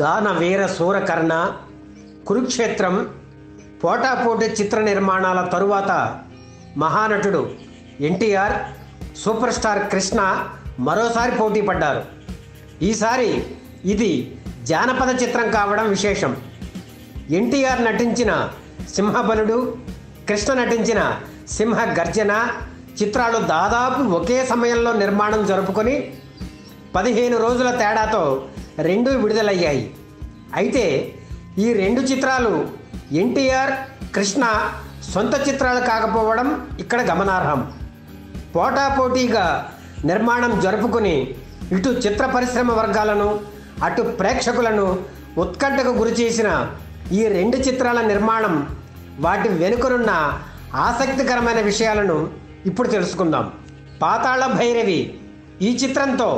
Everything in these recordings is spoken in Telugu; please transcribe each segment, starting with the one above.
దాన వీర సూరకర్ణ, కురుక్షేత్రం, పోటాపోటీ చిత్ర నిర్మాణాల తరువాత మహానటుడు ఎన్టీఆర్, సూపర్ స్టార్ కృష్ణ మరోసారి పోటీ పడ్డారు. ఈసారి ఇది జానపద చిత్రం కావడం విశేషం. ఎన్టీఆర్ నటించిన సింహబలుడు, కృష్ణ నటించిన సింహ గర్జన చిత్రాలు దాదాపు ఒకే సమయంలో నిర్మాణం జరుపుకొని 15 రోజుల తేడాతో రెండూ విడుదలయ్యాయి. అయితే ఈ రెండు చిత్రాలు ఎన్టీఆర్, కృష్ణ సొంత చిత్రాలు కాకపోవడం ఇక్కడ గమనార్హం. పోటాపోటీగా నిర్మాణం జరుపుకుని ఇటు చిత్ర పరిశ్రమ వర్గాలను అటు ప్రేక్షకులను ఉత్కంఠకు గురిచేసిన ఈ రెండు చిత్రాల నిర్మాణం, వాటి వెనుకనున్న ఆసక్తికరమైన విషయాలను ఇప్పుడు తెలుసుకుందాం. పాతాళ భైరవి ఈ చిత్రంతో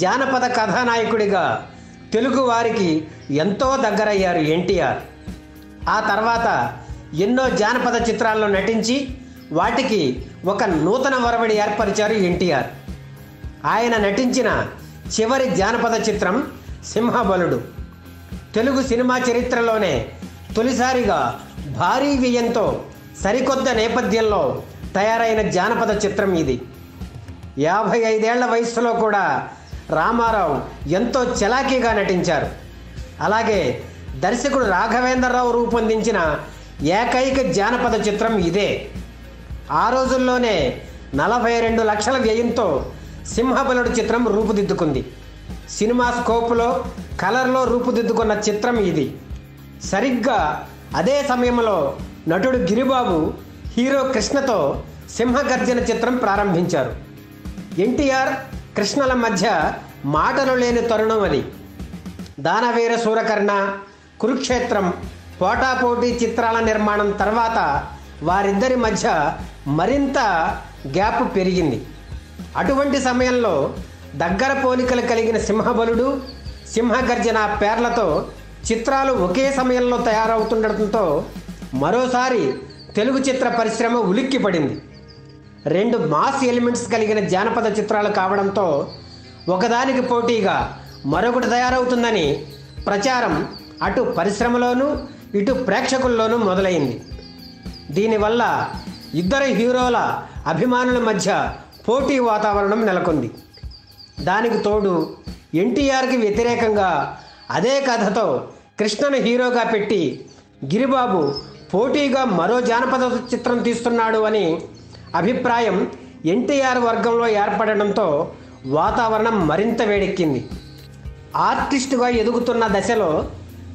జానపద కథానాయకుడిగా తెలుగు వారికి ఎంతో దగ్గరయ్యారు ఎన్టీఆర్. ఆ తర్వాత ఎన్నో జానపద చిత్రాల్లో నటించి వాటికి ఒక నూతన ఒరవడి ఏర్పరిచారు ఎన్టీఆర్. ఆయన నటించిన చివరి జానపద చిత్రం సింహబలుడు. తెలుగు సినిమా చరిత్రలోనే తొలిసారిగా భారీ వ్యయంతో సరికొత్త నేపథ్యంలో తయారైన జానపద చిత్రం ఇది. 55 ఏళ్ల వయస్సులో కూడా రామారావు ఎంతో చలాకీగా నటించారు. అలాగే దర్శకుడు రాఘవేంద్రరావు రూపొందించిన ఏకైక జానపద చిత్రం ఇదే. ఆ రోజుల్లోనే 42 లక్షల వ్యయంతో సింహబలుడు చిత్రం రూపుదిద్దుకుంది. సినిమా స్కోప్లో, కలర్లో రూపుదిద్దుకున్న చిత్రం ఇది. సరిగ్గా అదే సమయంలో నటుడు గిరిబాబు హీరో కృష్ణతో సింహగర్జన చిత్రం ప్రారంభించారు. ఎన్టీఆర్, కృష్ణల మధ్య మాటలు లేని తరుణం అది. దానవీర సూరకర్ణ, కురుక్షేత్రం, పోటాపోటీ చిత్రాల నిర్మాణం తర్వాత వారిద్దరి మధ్య మరింత గ్యాప్ పెరిగింది. అటువంటి సమయంలో దగ్గర పోలికలు కలిగిన సింహబలుడు, సింహగర్జన పేర్లతో చిత్రాలు ఒకే సమయంలో తయారవుతుండటంతో మరోసారి తెలుగు చిత్ర పరిశ్రమ ఉలిక్కిపడింది. రెండు మాస్ ఎలిమెంట్స్ కలిగిన జానపద చిత్రాలు కావడంతో ఒకదానికి పోటీగా మరొకటి తయారవుతుందని ప్రచారం అటు పరిశ్రమలోనూ ఇటు ప్రేక్షకుల్లోనూ మొదలైంది. దీనివల్ల ఇద్దరు హీరోల అభిమానుల మధ్య పోటీ వాతావరణం నెలకొంది. దానికి తోడు ఎన్టీఆర్కి వ్యతిరేకంగా అదే కథతో కృష్ణను హీరోగా పెట్టి గిరిబాబు పోటీగా మరో జానపద చిత్రం తీస్తున్నాడు అని అభిప్రాయం ఎన్టీఆర్ వర్గంలో ఏర్పడడంతో వాతావరణం మరింత వేడెక్కింది. ఆర్టిస్టుగా ఎదుగుతున్న దశలో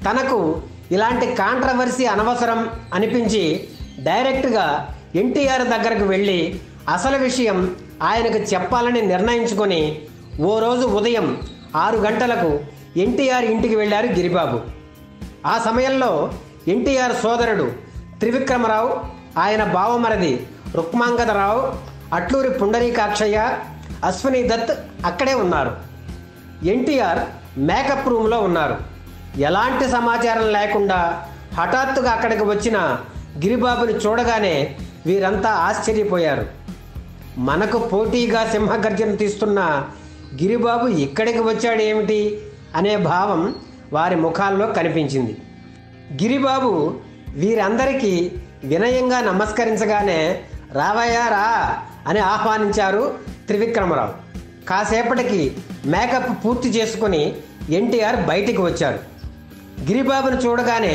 తనకు ఇలాంటి కాంట్రవర్సీ అనవసరం అనిపించి డైరెక్ట్గా ఎన్టీఆర్ దగ్గరకు వెళ్ళి అసలు విషయం ఆయనకు చెప్పాలని నిర్ణయించుకొని ఓ రోజు ఉదయం 6 గంటలకు ఎన్టీఆర్ ఇంటికి వెళ్ళారు గిరిబాబు. ఆ సమయంలో ఎన్టీఆర్ సోదరుడు త్రివిక్రమరావు, ఆయన బావమరిది రుక్మాంగదరావు, అట్లూరి పుండరీకాక్షయ్య, అశ్విని దత్ అక్కడే ఉన్నారు. ఎన్టీఆర్ మేకప్ రూమ్లో ఉన్నారు. ఎలాంటి సమాచారం లేకుండా హఠాత్తుగా అక్కడికి వచ్చిన గిరిబాబుని చూడగానే వీరంతా ఆశ్చర్యపోయారు. మనకు పోటీగా సింహగర్జన తీస్తున్న గిరిబాబు ఇక్కడికి వచ్చాడేమిటి అనే భావం వారి ముఖాల్లో కనిపించింది. గిరిబాబు వీరందరికీ వినయంగా నమస్కరించగానే రావయ్యా రా అని ఆహ్వానించారు త్రివిక్రమరావు. కాసేపటికి మేకప్ పూర్తి చేసుకుని ఎన్టీఆర్ బయటికి వచ్చారు. గిరిబాబును చూడగానే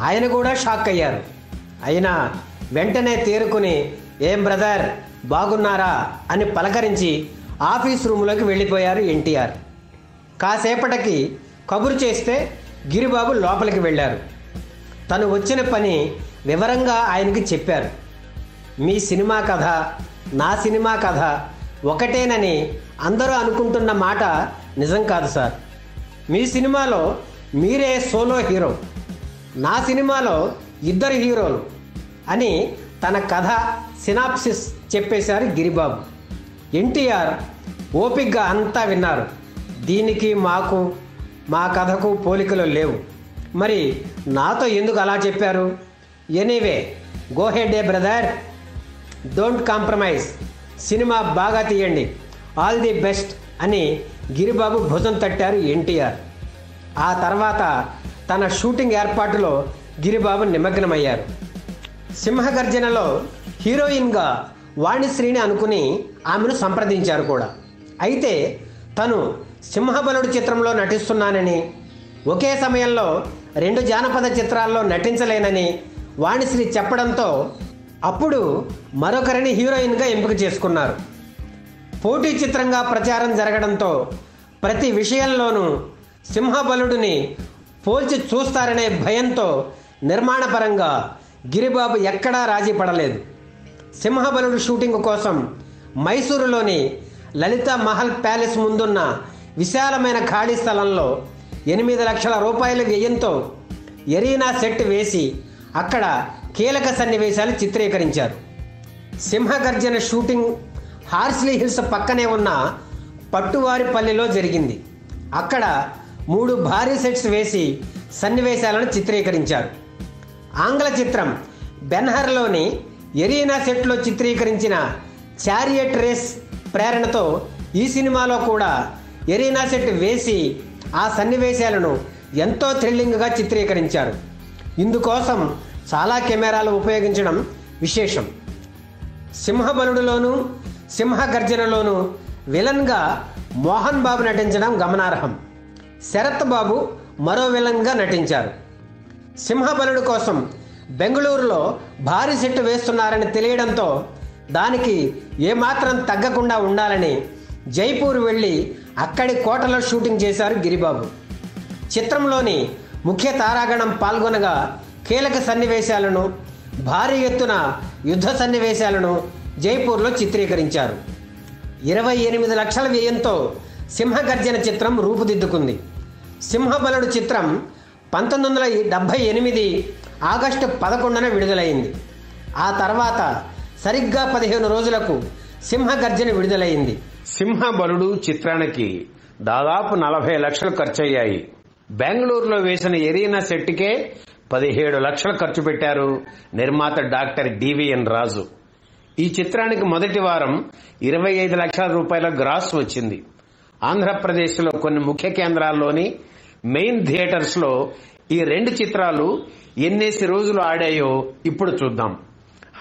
ఆయన కూడా షాక్ అయ్యారు. అయినా వెంటనే తేరుకుని ఏం బ్రదర్ బాగున్నారా అని పలకరించి ఆఫీస్ రూమ్లోకి వెళ్ళిపోయారు ఎన్టీఆర్. కాసేపటికి కబురు చేస్తే గిరిబాబు లోపలికి వెళ్ళారు. తను వచ్చిన పని వివరంగా ఆయనకి చెప్పారు. మీ సినిమా కథ, నా సినిమా కథ ఒకటేనని అందరూ అనుకుంటున్న మాట నిజం కాదు సార్. మీ సినిమాలో మీరే సోలో హీరో, నా సినిమాలో 2 హీరోలు అని తన కథ సినాప్సిస్ చెప్పేశారు గిరిబాబు. ఎన్టీఆర్ ఓపిగ్గా అంతా విన్నారు. దీనికి మాకు, మా కథకు పోలికలు లేవు, మరి నాతో ఎందుకు అలా చెప్పారు? Anyway go head A brother, don't compromise, cinema బాగా తీయండి, ఆల్ ది బెస్ట్ అని గిరిబాబు భుజం తట్టారు ఎన్టీఆర్. ఆ తర్వాత తన షూటింగ్ ఏర్పాటులో గిరిబాబు నిమగ్నమయ్యారు. సింహగర్జనలో హీరోయిన్గా వాణిశ్రీని అనుకుని ఆమెను సంప్రదించారు కూడా. అయితే తను సింహబలుడు చిత్రంలో నటిస్తున్నానని, ఒకే సమయంలో 2 జానపద చిత్రాల్లో నటించలేనని వాణిశ్రీ చెప్పడంతో అప్పుడు మరొకరిని హీరోయిన్గా ఎంపిక చేసుకున్నారు. పోటీ చిత్రంగా ప్రచారం జరగడంతో ప్రతి విషయంలోనూ సింహబలుడిని పోల్చి చూస్తారనే భయంతో నిర్మాణపరంగా గిరిబాబు ఎక్కడా రాజీ పడలేదు. సింహబలుడు షూటింగ్ కోసం మైసూరులోని లలితా మహల్ ప్యాలెస్ ముందున్న విశాలమైన ఖాళీ స్థలంలో 8 లక్షల రూపాయల వ్యయంతో ఎరీనా సెట్ వేసి అక్కడ కీలక సన్నివేశాలు చిత్రీకరించారు. సింహగర్జన షూటింగ్ హార్స్లీ హిల్స్ పక్కనే ఉన్న పట్టువారిపల్లిలో జరిగింది. అక్కడ 3 భారీ సెట్స్ వేసి సన్నివేశాలను చిత్రీకరించారు. ఆంగ్ల చిత్రం బెన్హర్లోని ఎరీనా సెట్లో చిత్రీకరించిన చారియట్ రేస్ ప్రేరణతో ఈ సినిమాలో కూడా ఎరీనా సెట్ వేసి ఆ సన్నివేశాలను ఎంతో థ్రిల్లింగ్గా చిత్రీకరించారు. ఇందుకోసం చాలా కెమెరాలు ఉపయోగించడం విశేషం. సింహబలుడులోను సింహగర్జనలోను విలన్గా మోహన్ బాబు నటించడం గమనార్హం. శరత్ బాబు మరో విలన్గా నటించారు. సింహబలుడు కోసం బెంగళూరులో భారీ సెట్ వేస్తున్నారని తెలియడంతో దానికి ఏమాత్రం తగ్గకుండా ఉండాలని జైపూర్ వెళ్ళి అక్కడి కోటలో షూటింగ్ చేశారు గిరిబాబు. చిత్రంలోని ముఖ్య తారాగణం పాల్గొనగా కీలక సన్నివేశాలను, భారీ ఎత్తున యుద్ధ సన్నివేశాలను జైపూర్లో చిత్రీకరించారు. 28 లక్షల వ్యయంతో సింహగర్జన చిత్రం రూపుదిద్దుకుంది. సింహబలుడు చిత్రం 1978 ఆగస్టు 11న విడుదలైంది. ఆ తర్వాత సరిగ్గా 15 రోజులకు సింహగర్జన విడుదలైంది. సింహబలుడు చిత్రానికి దాదాపు 40 లక్షలు ఖర్చయ్యాయి. బెంగళూరులో వేసిన ఎరీనా సెట్కే 17 లక్షలు ఖర్చు పెట్టారు నిర్మాత డాక్టర్ డివిఎన్ రాజు. ఈ చిత్రానికి మొదటి వారం 25 లక్షల రూపాయల గ్రాస్ వచ్చింది. ఆంధ్రప్రదేశ్లో కొన్ని ముఖ్య కేంద్రాల్లోని మెయిన్ థియేటర్స్ లో ఈ 2 చిత్రాలు ఎన్నేసి రోజులు ఆడాయో ఇప్పుడు చూద్దాం.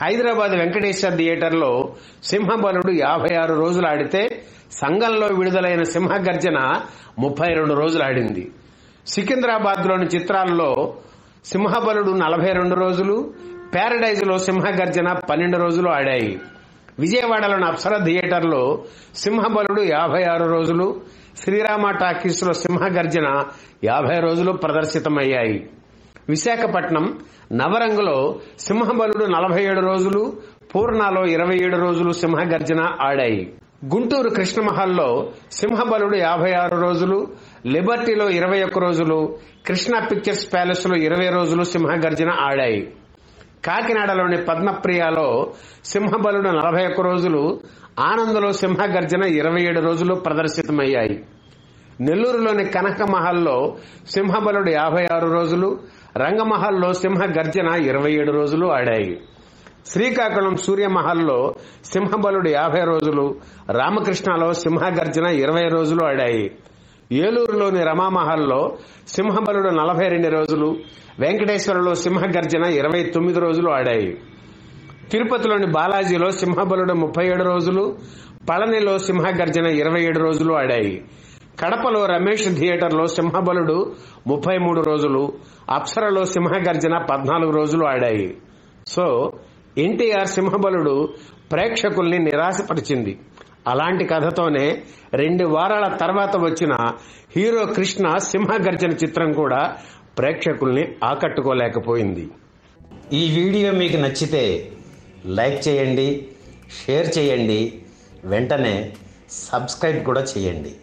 హైదరాబాద్ వెంకటేశ్వర థియేటర్లో సింహబలుడు 56 రోజులు ఆడితే సంఘంలో విడుదలైన సింహగర్జన 32 రోజులు ఆడింది. సికింద్రాబాద్లోని చిత్రాల్లో సింహబలుడు 42 రోజులు, ప్యారడైజ్లో సింహగర్జన 12 రోజులు ఆడాయి. విజయవాడలోని అప్సర థియేటర్లో సింహబలుడు 56 రోజులు, శ్రీరామ టాకీస్లో సింహగర్జన 50 రోజులు ప్రదర్శితమయ్యాయి. విశాఖపట్నం నవరంగులో సింహబలుడు 47 రోజులు, పూర్ణాలో 27 రోజులు సింహగర్జన ఆడాయి. గుంటూరు కృష్ణమహల్లో సింహబలుడు 56 రోజులు, లిబర్టీలో 21 రోజులు, కృష్ణా పిక్చర్స్ ప్యాలెస్ లో 20 రోజులు సింహగర్జన ఆడాయి. కాకినాడలోని పద్మప్రియాలో సింహబలుడు 41 రోజులు, ఆనందలో సింహగర్జన 27 రోజులు ప్రదర్శితమయ్యాయి. నెల్లూరులోని కనకమహల్లో సింహబలుడు 56 రోజులు, రంగమహల్లో సింహగర్జన 27 రోజులు ఆడాయి. శ్రీకాకుళం సూర్యమహల్లో సింహబలుడు 50 రోజులు, రామకృష్ణలో సింహగర్జన 20 రోజులు ఆడాయి. ఏలూరులోని రమామహల్లో సింహబలుడు 42 రోజులు, వెంకటేశ్వరలో సింహగర్జన 29 రోజులు ఆడాయి. తిరుపతిలోని బాలాజీలో సింహబలుడు 37 రోజులు, పళనిలో సింహగర్జన 27 రోజులు ఆడాయి. కడపలో రమేష్ థియేటర్లో సింహబలుడు 33 రోజులు, అప్సరలో సింహగర్జన 14 రోజులు ఆడాయి. సో ఎన్టీఆర్ సింహబలుడు ప్రేక్షకుల్ని నిరాశపరిచింది. అలాంటి కథతోనే 2 వారాల తర్వాత వచ్చిన హీరో కృష్ణ సింహగర్జన చిత్రం కూడా ప్రేక్షకుల్ని ఆకట్టుకోలేకపోయింది. ఈ వీడియో మీకు నచ్చితే లైక్ చేయండి, షేర్ చేయండి, వెంటనే సబ్స్క్రైబ్ కూడా చేయండి.